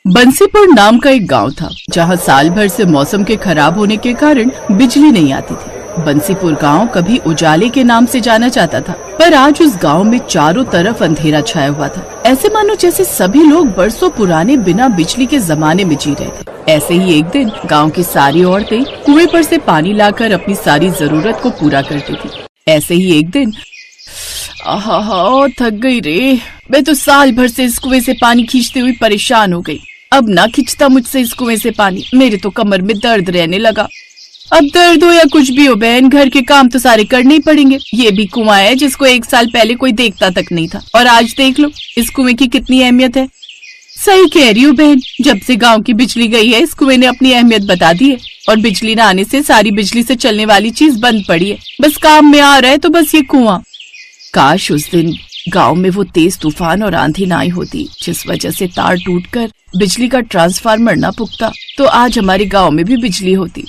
बंसीपुर नाम का एक गांव था जहां साल भर से मौसम के खराब होने के कारण बिजली नहीं आती थी। बंसीपुर गांव कभी उजाले के नाम से जाना जाता था, पर आज उस गांव में चारों तरफ अंधेरा छाया हुआ था। ऐसे मानो जैसे सभी लोग बरसों पुराने बिना बिजली के जमाने में जी रहे थे। ऐसे ही एक दिन गांव की सारी औरतें कुएं पर से पानी लाकर अपनी सारी जरूरत को पूरा करती थी। ऐसे ही एक दिन आहा, थक गई रे, मैं तो साल भर से इस कुएं से पानी खींचते हुए परेशान हो गई। अब ना खींचता मुझसे इस कुएं से पानी, मेरे तो कमर में दर्द रहने लगा। अब दर्द हो या कुछ भी हो बहन, घर के काम तो सारे करने ही पड़ेंगे। ये भी कुआं है जिसको एक साल पहले कोई देखता तक नहीं था, और आज देख लो इस कुएं की कितनी अहमियत है। सही कह रही हूँ बहन, जब से गांव की बिजली गई है इस कुएं ने अपनी अहमियत बता दी है, और बिजली न आने से सारी बिजली से चलने वाली चीज बंद पड़ी है। बस काम में आ रहा है तो बस ये कुआं। काश उस दिन गांव में वो तेज तूफान और आंधी ना आई होती जिस वजह से तार टूटकर बिजली का ट्रांसफार्मर ना पुकता, तो आज हमारे गांव में भी बिजली होती।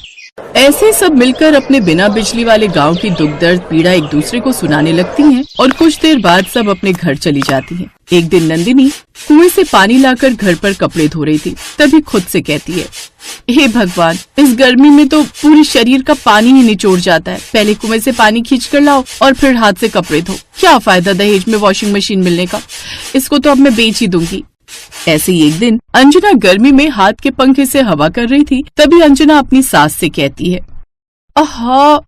ऐसे सब मिलकर अपने बिना बिजली वाले गांव की दुख दर्द पीड़ा एक दूसरे को सुनाने लगती हैं, और कुछ देर बाद सब अपने घर चली जाती हैं। एक दिन नंदिनी कुएं से पानी लाकर घर पर कपड़े धो रही थी, तभी खुद से कहती है, हे भगवान, इस गर्मी में तो पूरे शरीर का पानी ही निचोड़ जाता है। पहले कुएं से पानी खींच कर लाओ और फिर हाथ से कपड़े धो। क्या फायदा दहेज में वॉशिंग मशीन मिलने का, इसको तो अब मैं बेच ही दूंगी। ऐसे ही एक दिन अंजना गर्मी में हाथ के पंखे से हवा कर रही थी, तभी अंजना अपनी सास से कहती है, आहा,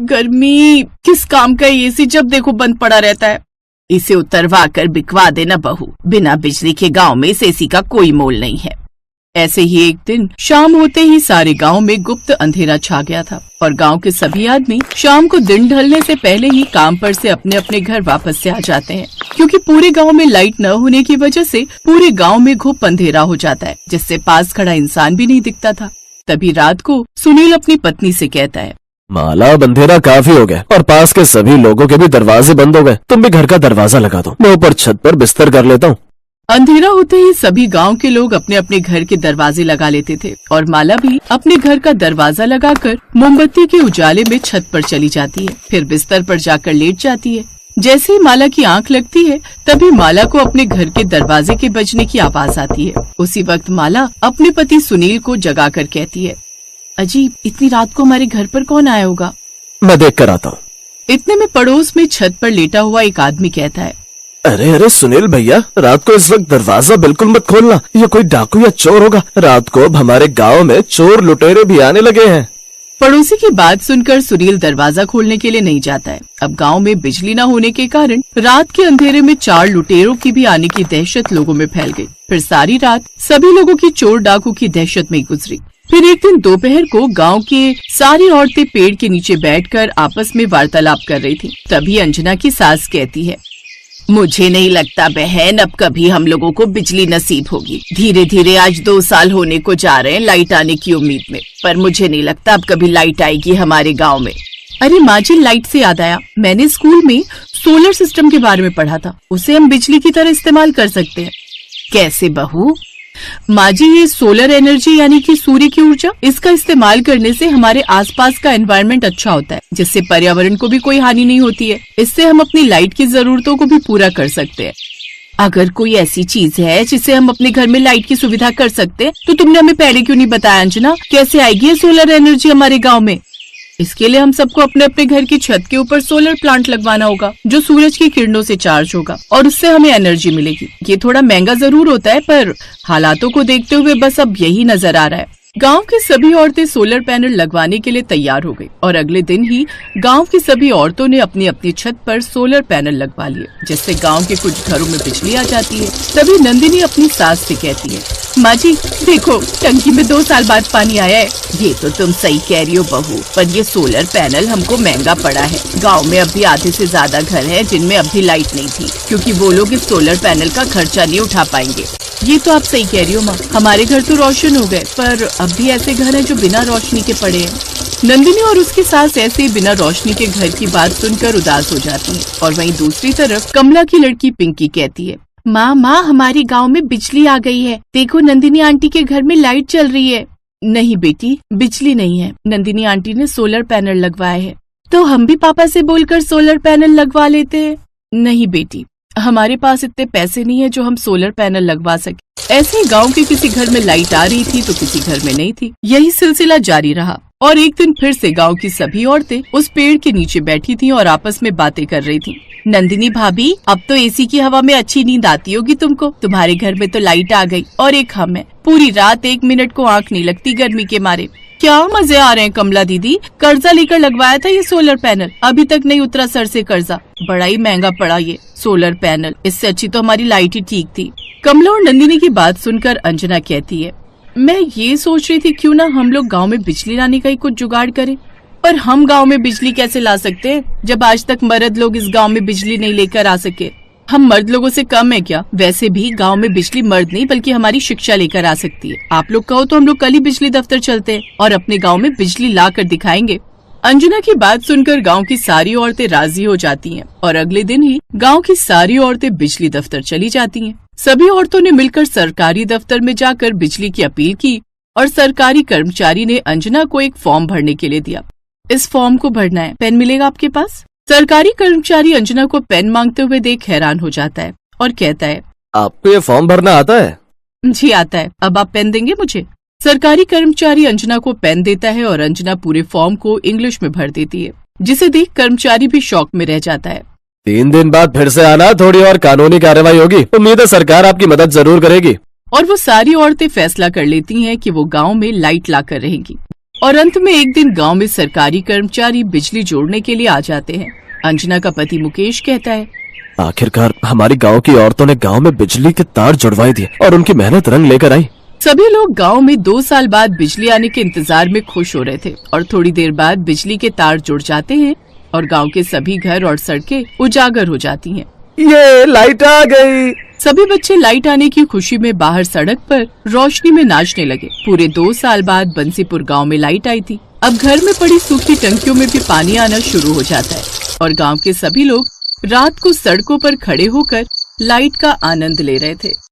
गर्मी, किस काम का एसी जब देखो बंद पड़ा रहता है। इसे उतरवा कर बिकवा देना बहू, बिना बिजली के गांव में इस एसी का कोई मोल नहीं है। ऐसे ही एक दिन शाम होते ही सारे गांव में गुप्त अंधेरा छा गया था, और गांव के सभी आदमी शाम को दिन ढलने से पहले ही काम पर से अपने अपने घर वापस से आ जाते हैं, क्योंकि पूरे गांव में लाइट न होने की वजह से पूरे गांव में घुप अंधेरा हो जाता है, जिससे पास खड़ा इंसान भी नहीं दिखता था। तभी रात को सुनील अपनी पत्नी से कहता है, माला, अब अंधेरा काफी हो गया और पास के सभी लोगों के भी दरवाजे बंद हो गए। तुम भी घर का दरवाजा लगा दो, मैं ऊपर छत पर बिस्तर कर लेता हूँ। अंधेरा होते ही सभी गांव के लोग अपने अपने घर के दरवाजे लगा लेते थे, और माला भी अपने घर का दरवाजा लगाकर मोमबत्ती के उजाले में छत पर चली जाती है, फिर बिस्तर पर जाकर लेट जाती है। जैसे ही माला की आंख लगती है तभी माला को अपने घर के दरवाजे के बजने की आवाज आती है। उसी वक्त माला अपने पति सुनील को जगाकर कहती है, अजीब, इतनी रात को हमारे घर पर कौन आया होगा? मैं देख कर आता हूँ। इतने में पड़ोस में छत पर लेटा हुआ एक आदमी कहता है, अरे अरे सुनील भैया, रात को इस वक्त दरवाजा बिल्कुल मत खोलना, ये कोई डाकू या चोर होगा। रात को अब हमारे गांव में चोर लुटेरे भी आने लगे हैं। पड़ोसी की बात सुनकर सुनील दरवाजा खोलने के लिए नहीं जाता है। अब गांव में बिजली न होने के कारण रात के अंधेरे में 4 लुटेरों की भी आने की दहशत लोगों में फैल गई। फिर सारी रात सभी लोगों की चोर डाकू की दहशत में गुजरी। फिर एक दिन दोपहर को गांव के सारी औरतें पेड़ के नीचे बैठकर आपस में वार्तालाप कर रही थी। तभी अंजना की सास कहती है, मुझे नहीं लगता बहन अब कभी हम लोगों को बिजली नसीब होगी। धीरे धीरे आज 2 साल होने को जा रहे हैं लाइट आने की उम्मीद में, पर मुझे नहीं लगता अब कभी लाइट आएगी हमारे गांव में। अरे माँ जी, लाइट से याद आया, मैंने स्कूल में सोलर सिस्टम के बारे में पढ़ा था, उसे हम बिजली की तरह इस्तेमाल कर सकते हैं। कैसे बहू? माँ जी, ये सोलर एनर्जी यानी कि सूर्य की ऊर्जा, इसका इस्तेमाल करने से हमारे आसपास का एनवायरनमेंट अच्छा होता है, जिससे पर्यावरण को भी कोई हानि नहीं होती है। इससे हम अपनी लाइट की जरूरतों को भी पूरा कर सकते हैं। अगर कोई ऐसी चीज है जिससे हम अपने घर में लाइट की सुविधा कर सकते हैं, तो तुमने हमें पहले क्यों नहीं बताया अंजना? कैसे आएगी ये सोलर एनर्जी हमारे गाँव में? इसके लिए हम सबको अपने अपने घर की छत के ऊपर सोलर प्लांट लगवाना होगा, जो सूरज की किरणों से चार्ज होगा, और उससे हमें एनर्जी मिलेगी। ये थोड़ा महंगा जरूर होता है, पर हालातों को देखते हुए बस अब यही नजर आ रहा है। गांव की सभी औरतें सोलर पैनल लगवाने के लिए तैयार हो गई, और अगले दिन ही गांव की सभी औरतों ने अपनी अपनी छत पर सोलर पैनल लगवा लिए, जिससे गांव के कुछ घरों में बिजली आ जाती है। तभी नंदिनी अपनी सास से कहती है, माँ जी देखो, टंकी में 2 साल बाद पानी आया है। ये तो तुम सही कह रही हो बहू, पर ये सोलर पैनल हमको महंगा पड़ा है। गांव में अभी आधे से ज्यादा घर हैं जिनमें अभी लाइट नहीं थी, क्योंकि वो लोग इस सोलर पैनल का खर्चा नहीं उठा पाएंगे। ये तो आप सही कह रही हो माँ, हमारे घर तो रोशन हो गए, पर अब भी ऐसे घर हैं जो बिना रोशनी के पड़े हैं। नंदिनी और उसकी सास ऐसे ही बिना रोशनी के घर की बात सुनकर उदास हो जाती है। और वहीं दूसरी तरफ कमला की लड़की पिंकी कहती है, माँ, हमारे गांव में बिजली आ गई है। देखो, नंदिनी आंटी के घर में लाइट चल रही है। नहीं बेटी, बिजली नहीं है, नंदिनी आंटी ने सोलर पैनल लगवाए हैं। तो हम भी पापा से बोलकर सोलर पैनल लगवा लेते हैं। नहीं बेटी, हमारे पास इतने पैसे नहीं है जो हम सोलर पैनल लगवा सके। ऐसे ही गांव के किसी घर में लाइट आ रही थी तो किसी घर में नहीं थी। यही सिलसिला जारी रहा और एक दिन फिर से गांव की सभी औरतें उस पेड़ के नीचे बैठी थीं और आपस में बातें कर रही थीं। नंदिनी भाभी, अब तो एसी की हवा में अच्छी नींद आती होगी तुमको। तुम्हारे घर में तो लाइट आ गई और एक हम है, पूरी रात 1 मिनट को आंख नहीं लगती गर्मी के मारे। क्या मजे आ रहे हैं कमला दीदी, कर्जा लेकर लगवाया था ये सोलर पैनल, अभी तक नहीं उतरा सर से कर्जा। बड़ा ही महंगा पड़ा ये सोलर पैनल, इससे अच्छी तो हमारी लाइट ही ठीक थी। कमला और नंदिनी की बात सुनकर अंजना कहती है, मैं ये सोच रही थी क्यों ना हम लोग गांव में बिजली लाने का ही कुछ जुगाड़ करें। पर हम गांव में बिजली कैसे ला सकते हैं जब आज तक मर्द लोग इस गांव में बिजली नहीं लेकर आ सके। हम मर्द लोगों से कम है क्या? वैसे भी गांव में बिजली मर्द नहीं बल्कि हमारी शिक्षा लेकर आ सकती है। आप लोग कहो तो हम लोग कल ही बिजली दफ्तर चलते हैं और अपने गांव में बिजली ला कर दिखाएंगे। अंजना की बात सुनकर गांव की सारी औरतें राजी हो जाती हैं और अगले दिन ही गांव की सारी औरतें बिजली दफ्तर चली जाती हैं। सभी औरतों ने मिलकर सरकारी दफ्तर में जाकर बिजली की अपील की और सरकारी कर्मचारी ने अंजना को एक फॉर्म भरने के लिए दिया। इस फॉर्म को भरना है, पेन मिलेगा आपके पास? सरकारी कर्मचारी अंजना को पेन मांगते हुए देख हैरान हो जाता है और कहता है, आपको ये फॉर्म भरना आता है? जी आता है। अब आप पेन देंगे मुझे? सरकारी कर्मचारी अंजना को पेन देता है और अंजना पूरे फॉर्म को इंग्लिश में भर देती है, जिसे देख कर्मचारी भी शॉक में रह जाता है। 3 दिन बाद फिर से आना, थोड़ी और कानूनी कार्रवाई होगी। उम्मीद है सरकार आपकी मदद जरूर करेगी। और वो सारी औरतें फैसला कर लेती हैं कि वो गांव में लाइट लाकर रहेंगी। और अंत में एक दिन गांव में सरकारी कर्मचारी बिजली जोड़ने के लिए आ जाते हैं। अंजना का पति मुकेश कहता है, आखिरकार हमारी गांव की औरतों ने गांव में बिजली के तार जुड़वाई दिए और उनकी मेहनत रंग लेकर आई। सभी लोग गांव में 2 साल बाद बिजली आने के इंतजार में खुश हो रहे थे और थोड़ी देर बाद बिजली के तार जुड़ जाते हैं और गांव के सभी घर और सड़कें उजागर हो जाती हैं। ये लाइट आ गई। सभी बच्चे लाइट आने की खुशी में बाहर सड़क पर रोशनी में नाचने लगे। पूरे 2 साल बाद बंसीपुर गांव में लाइट आई थी। अब घर में पड़ी सूखी टंकियों में भी पानी आना शुरू हो जाता है और गांव के सभी लोग रात को सड़कों पर खड़े होकर लाइट का आनंद ले रहे थे।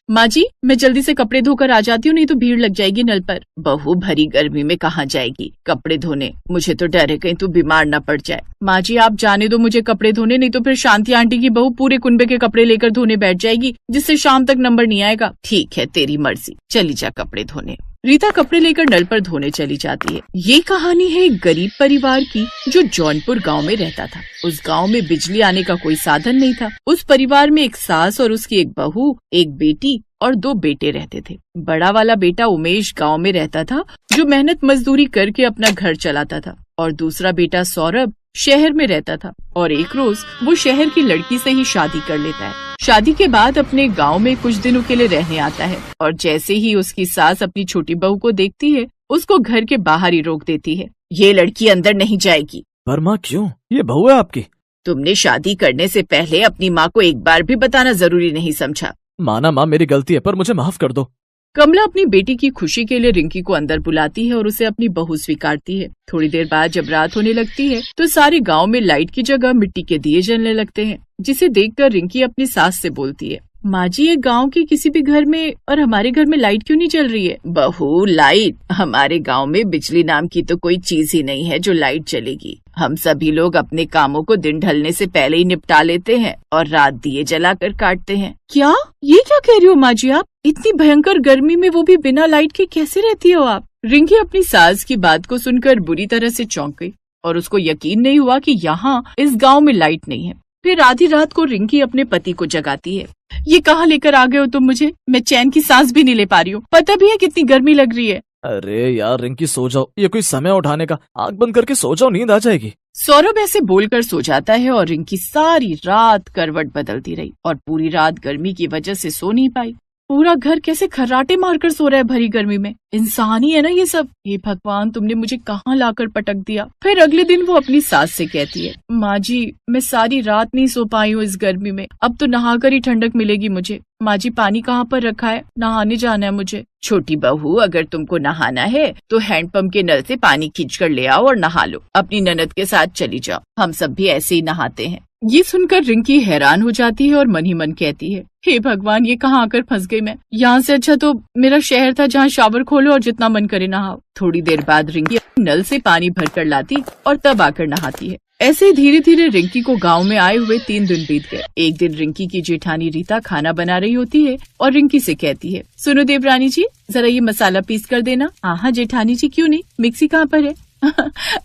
माँ जी, मैं जल्दी से कपड़े धोकर आ जाती हूँ, नहीं तो भीड़ लग जाएगी नल पर। बहू भरी गर्मी में कहाँ जाएगी कपड़े धोने? मुझे तो डर है कहीं तू बीमार न पड़ जाए। माँ जी आप जाने दो मुझे कपड़े धोने, नहीं तो फिर शांति आंटी की बहू पूरे कुनबे के कपड़े लेकर धोने बैठ जाएगी, जिससे शाम तक नंबर नहीं आएगा। ठीक है तेरी मर्जी, चली जा कपड़े धोने। रीता कपड़े लेकर नल पर धोने चली जाती है। ये कहानी है एक गरीब परिवार की जो जौनपुर गांव में रहता था। उस गांव में बिजली आने का कोई साधन नहीं था। उस परिवार में एक सास और उसकी एक बहू, एक बेटी और 2 बेटे रहते थे। बड़ा वाला बेटा उमेश गांव में रहता था, जो मेहनत मजदूरी करके अपना घर चलाता था, और दूसरा बेटा सौरभ शहर में रहता था और एक रोज वो शहर की लड़की से ही शादी कर लेता है। शादी के बाद अपने गांव में कुछ दिनों के लिए रहने आता है और जैसे ही उसकी सास अपनी छोटी बहू को देखती है, उसको घर के बाहर ही रोक देती है। ये लड़की अंदर नहीं जाएगी। पर माँ क्यों? ये बहू है आपकी। तुमने शादी करने से पहले अपनी माँ को एक बार भी बताना जरूरी नहीं समझा। माना माँ मेरी गलती है, पर मुझे माफ कर दो। कमला अपनी बेटी की खुशी के लिए रिंकी को अंदर बुलाती है और उसे अपनी बहू स्वीकारती है। थोड़ी देर बाद जब रात होने लगती है तो सारे गांव में लाइट की जगह मिट्टी के दिए जलने लगते हैं, जिसे देखकर रिंकी अपनी सास से बोलती है, माँ जी ये गांव के किसी भी घर में और हमारे घर में लाइट क्यों नहीं चल रही है? बहू लाइट? हमारे गांव में बिजली नाम की तो कोई चीज ही नहीं है जो लाइट चलेगी। हम सभी लोग अपने कामों को दिन ढलने से पहले ही निपटा लेते हैं और रात दिए जलाकर काटते हैं। क्या? ये क्या कह रही हो माँ जी आप? इतनी भयंकर गर्मी में वो भी बिना लाइट के कैसे रहती हो आप? रिंकी अपनी सास की बात को सुनकर बुरी तरह से चौंक गई और उसको यकीन नहीं हुआ कि यहाँ इस गांव में लाइट नहीं है। फिर आधी रात को रिंकी अपने पति को जगाती है। ये कहाँ लेकर आ गए हो तुम मुझे? मैं चैन की सांस भी नहीं ले पा रही हूँ। पता भी है कितनी गर्मी लग रही है। अरे यार रिंकी सो जाओ, ये कोई समय उठाने का? आंख बंद करके सो जाओ, नींद आ जाएगी। सौरभ ऐसे बोलकर सो जाता है और रिंकी सारी रात करवट बदलती रही और पूरी रात गर्मी की वजह से सो नहीं पाई। पूरा घर कैसे खर्राटे मारकर सो रहा है भरी गर्मी में। इंसान ही है ना ये सब। हे भगवान, तुमने मुझे कहाँ लाकर पटक दिया। फिर अगले दिन वो अपनी सास से कहती है, माँ जी मैं सारी रात नहीं सो पाई हूँ इस गर्मी में, अब तो नहाकर ही ठंडक मिलेगी मुझे। माँ जी पानी कहाँ पर रखा है? नहाने जाना है मुझे। छोटी बहू अगर तुमको नहाना है तो हैंडपंप के नल से पानी खींच कर ले आओ और नहा लो। अपनी ननद के साथ चली जाओ, हम सब भी ऐसे ही नहाते हैं। ये सुनकर रिंकी हैरान हो जाती है और मन ही मन कहती है, हे भगवान, ये कहाँ आकर फंस गई मैं। यहाँ से अच्छा तो मेरा शहर था जहाँ शावर खोलो और जितना मन करे नहाओ। थोड़ी देर बाद रिंकी नल से पानी भरकर लाती और तब आकर नहाती है। ऐसे धीरे धीरे रिंकी को गांव में आए हुए 3 दिन बीत गए। एक दिन रिंकी की जेठानी रीता खाना बना रही होती है और रिंकी से कहती है, सुनो देवरानी जी, जरा ये मसाला पीस कर देना। हाँ जेठानी जी, क्यों नहीं, मिक्सी कहाँ पर है?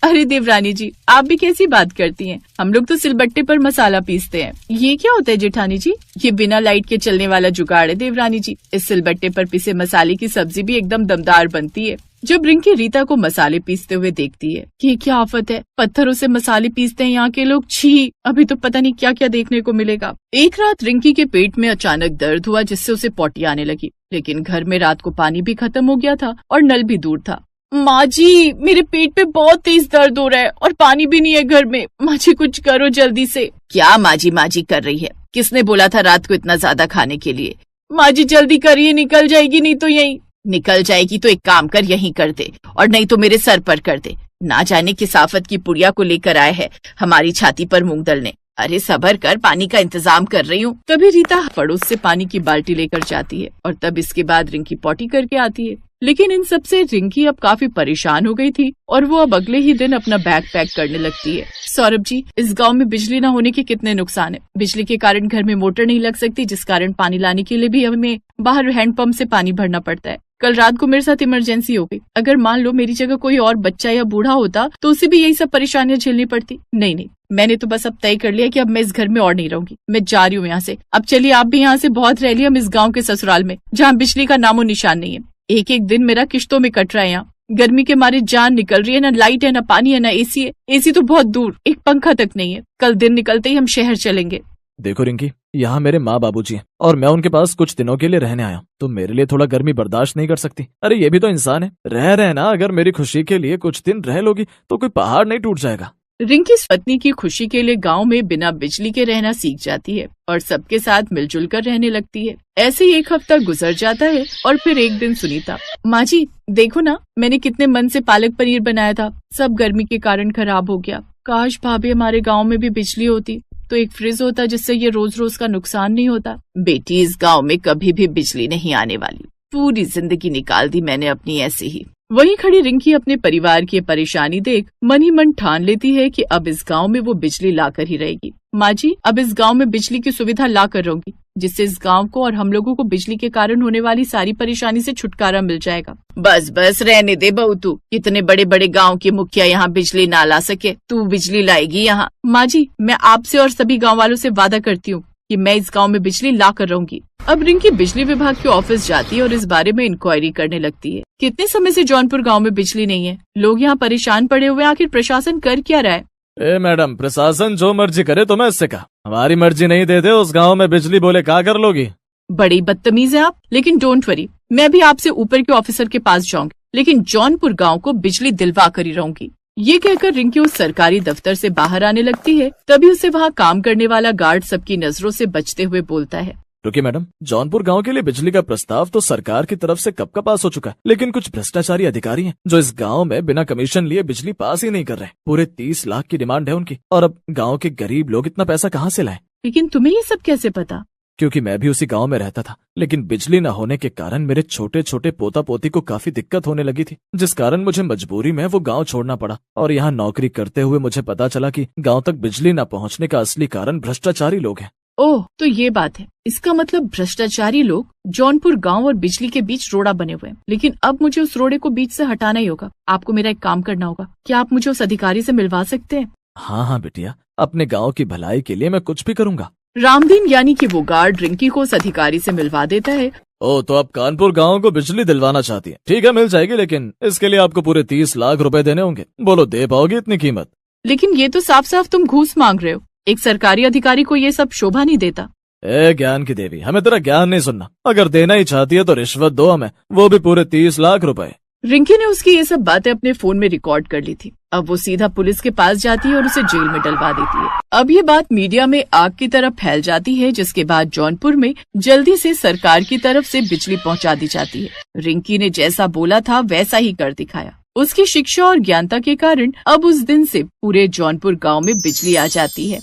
अरे देवरानी जी, आप भी कैसी बात करती हैं? हम लोग तो सिलबट्टे पर मसाला पीसते हैं। ये क्या होता है जेठानी जी? ये बिना लाइट के चलने वाला जुगाड़ है देवरानी जी। इस सिलबट्टे पर पिसे मसाले की सब्जी भी एकदम दमदार बनती है। जब रिंकी रीता को मसाले पीसते हुए देखती है कि क्या आफत है, पत्थरों से मसाले पीसते हैं यहाँ के लोग, छी, अभी तो पता नहीं क्या क्या देखने को मिलेगा। एक रात रिंकी के पेट में अचानक दर्द हुआ जिससे उसे पोटी आने लगी, लेकिन घर में रात को पानी भी खत्म हो गया था और नल भी दूर था। माँ जी, मेरे पेट पे बहुत तेज दर्द हो रहा है और पानी भी नहीं है घर में। माँ जी कुछ करो जल्दी से। क्या माँ जी कर रही है? किसने बोला था रात को इतना ज्यादा खाने के लिए? माँ जी जल्दी करिए, निकल जाएगी नहीं तो। यहीं निकल जाएगी तो एक काम कर, यहीं कर दे, और नहीं तो मेरे सर पर कर दे। ना जाने किस आफत की पुड़िया को लेकर आए है हमारी छाती पर मूंग दलने। अरे सबर कर, पानी का इंतजाम कर रही हूँ। तभी रीता पड़ोस से पानी की बाल्टी लेकर जाती है और तब इसके बाद रिंकी पॉटी करके आती है। लेकिन इन सब से रिंकी अब काफी परेशान हो गई थी और वो अब अगले ही दिन अपना बैग पैक करने लगती है। सौरभ जी, इस गांव में बिजली न होने के कितने नुकसान है। बिजली के कारण घर में मोटर नहीं लग सकती, जिस कारण पानी लाने के लिए भी हमें बाहर हैंडपंप से पानी भरना पड़ता है। कल रात को मेरे साथ इमरजेंसी हो गई। अगर मान लो मेरी जगह कोई और बच्चा या बूढ़ा होता तो उसे भी यही सब परेशानियां झेलनी पड़ती। नहीं, मैंने तो बस अब तय कर लिया कि अब मैं इस घर में और नहीं रहूंगी। मैं जा रही हूँ यहाँ से। अब चलिए, आप भी यहाँ से बहुत रह लिया, हम इस गाँव के ससुराल में जहाँ बिजली का नामो निशान नहीं है। एक एक दिन मेरा किश्तों में कट रहा है। यहाँ गर्मी के मारे जान निकल रही है, ना लाइट है, ना पानी है, ना एसी है। एसी तो बहुत दूर, एक पंखा तक नहीं है। कल दिन निकलते ही हम शहर चलेंगे। देखो रिंकी, यहाँ मेरे माँ बाबूजी हैं और मैं उनके पास कुछ दिनों के लिए रहने आया। तो मेरे लिए थोड़ा गर्मी बर्दाश्त नहीं कर सकती? अरे ये भी तो इंसान है। रह रहे ना, अगर मेरी खुशी के लिए कुछ दिन रह लोगी तो कोई पहाड़ नहीं टूट जाएगा। रिंकी पत्नी की खुशी के लिए गांव में बिना बिजली के रहना सीख जाती है और सबके साथ मिलजुल कर रहने लगती है। ऐसे ही 1 हफ्ता गुजर जाता है और फिर एक दिन सुनीता, माँ जी देखो ना, मैंने कितने मन से पालक पनीर बनाया था, सब गर्मी के कारण खराब हो गया। काश भाभी हमारे गाँव में भी बिजली होती तो एक फ्रिज होता जिससे ये रोज रोज का नुकसान नहीं होता। बेटी, इस गांव में कभी भी बिजली नहीं आने वाली। पूरी जिंदगी निकाल दी मैंने अपनी ऐसे ही। वहीं खड़ी रिंकी अपने परिवार की परेशानी देख मन ही मन ठान लेती है कि अब इस गांव में वो बिजली लाकर ही रहेगी। माँ जी, अब इस गांव में बिजली की सुविधा ला कर रहूंगी, जिससे इस गांव को और हम लोगों को बिजली के कारण होने वाली सारी परेशानी से छुटकारा मिल जाएगा। बस बस रहने दे बहू, तू इतने बड़े बड़े गांव के मुखिया यहाँ बिजली ना ला सके, तू बिजली लाएगी यहाँ। माँ जी, मैं आपसे और सभी गाँव वालों से वादा करती हूँ कि मैं इस गांव में बिजली ला कर रहूंगी। अब रिंकी बिजली विभाग के ऑफिस जाती है और इस बारे में इंक्वायरी करने लगती है। कितने समय से जौनपुर गांव में बिजली नहीं है, लोग यहाँ परेशान पड़े हुए, आखिर प्रशासन कर क्या रहा है? ए मैडम, प्रशासन जो मर्जी करे तो मैं इससे कहा, हमारी मर्जी नहीं देते उस गाँव में बिजली, बोले क्या कर लोगी? बड़ी बदतमीज है आप। लेकिन डोंट वरी, मैं भी आपसे ऊपर के ऑफिसर के पास जाऊंगी, लेकिन जौनपुर गाँव को बिजली दिलवा कर ही रहूंगी। ये कहकर रिंकी उस सरकारी दफ्तर से बाहर आने लगती है। तभी उसे वहाँ काम करने वाला गार्ड सबकी नजरों से बचते हुए बोलता है, रुकिए मैडम, जौनपुर गांव के लिए बिजली का प्रस्ताव तो सरकार की तरफ से कब का पास हो चुका है, लेकिन कुछ भ्रष्टाचारी अधिकारी हैं जो इस गांव में बिना कमीशन लिए बिजली पास ही नहीं कर रहे। पूरे 30 लाख की डिमांड है उनकी, और अब गांव के गरीब लोग इतना पैसा कहां से लाएं? लेकिन तुम्हें ये सब कैसे पता? क्योंकि मैं भी उसी गांव में रहता था, लेकिन बिजली न होने के कारण मेरे छोटे छोटे पोता पोती को काफी दिक्कत होने लगी थी, जिस कारण मुझे मजबूरी में वो गांव छोड़ना पड़ा। और यहाँ नौकरी करते हुए मुझे पता चला कि गांव तक बिजली न पहुंचने का असली कारण भ्रष्टाचारी लोग हैं। ओह, तो ये बात है। इसका मतलब भ्रष्टाचारी लोग जौनपुर गांव और बिजली के बीच रोड़ा बने हुए हैं। लेकिन अब मुझे उस रोड़े को बीच से हटाना ही होगा। आपको मेरा एक काम करना होगा। क्या आप मुझे उस अधिकारी से मिलवा सकते हैं? हाँ बिटिया, अपने गाँव की भलाई के लिए मैं कुछ भी करूँगा। रामदीन यानी कि वो गार्ड रिंकी को उस अधिकारी से मिलवा देता है। ओ, तो आप कानपुर गांव को बिजली दिलवाना चाहती हैं? ठीक है, मिल जाएगी, लेकिन इसके लिए आपको पूरे 30 लाख रुपए देने होंगे। बोलो, दे पाओगे इतनी कीमत? लेकिन ये तो साफ साफ तुम घूस मांग रहे हो। एक सरकारी अधिकारी को ये सब शोभा नहीं देता। ए ज्ञान की देवी, हमें तेरा ज्ञान नहीं सुनना। अगर देना ही चाहती है तो रिश्वत दो हमें, वो भी पूरे 30 लाख रुपए। रिंकी ने उसकी ये सब बातें अपने फोन में रिकॉर्ड कर ली थी। अब वो सीधा पुलिस के पास जाती है और उसे जेल में डलवा देती है। अब ये बात मीडिया में आग की तरह फैल जाती है, जिसके बाद जौनपुर में जल्दी से सरकार की तरफ से बिजली पहुंचा दी जाती है। रिंकी ने जैसा बोला था वैसा ही कर दिखाया। उसकी शिक्षा और ज्ञानता के कारण अब उस दिन से पूरे जौनपुर गाँव में बिजली आ जाती है।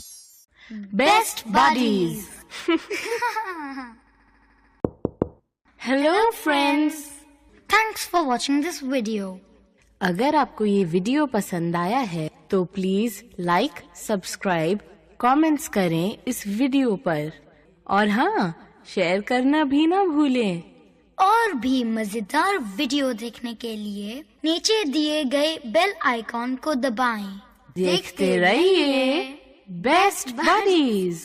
Best buddies. Hello friends. Thanks for watching this video. अगर आपको ये वीडियो पसंद आया है तो प्लीज लाइक, सब्सक्राइब, कमेंट्स करें इस वीडियो पर और हाँ, शेयर करना भी ना भूलें। और भी मजेदार वीडियो देखने के लिए नीचे दिए गए बेल आइकॉन को दबाएं। देखते रहिए बेस्ट बडीज।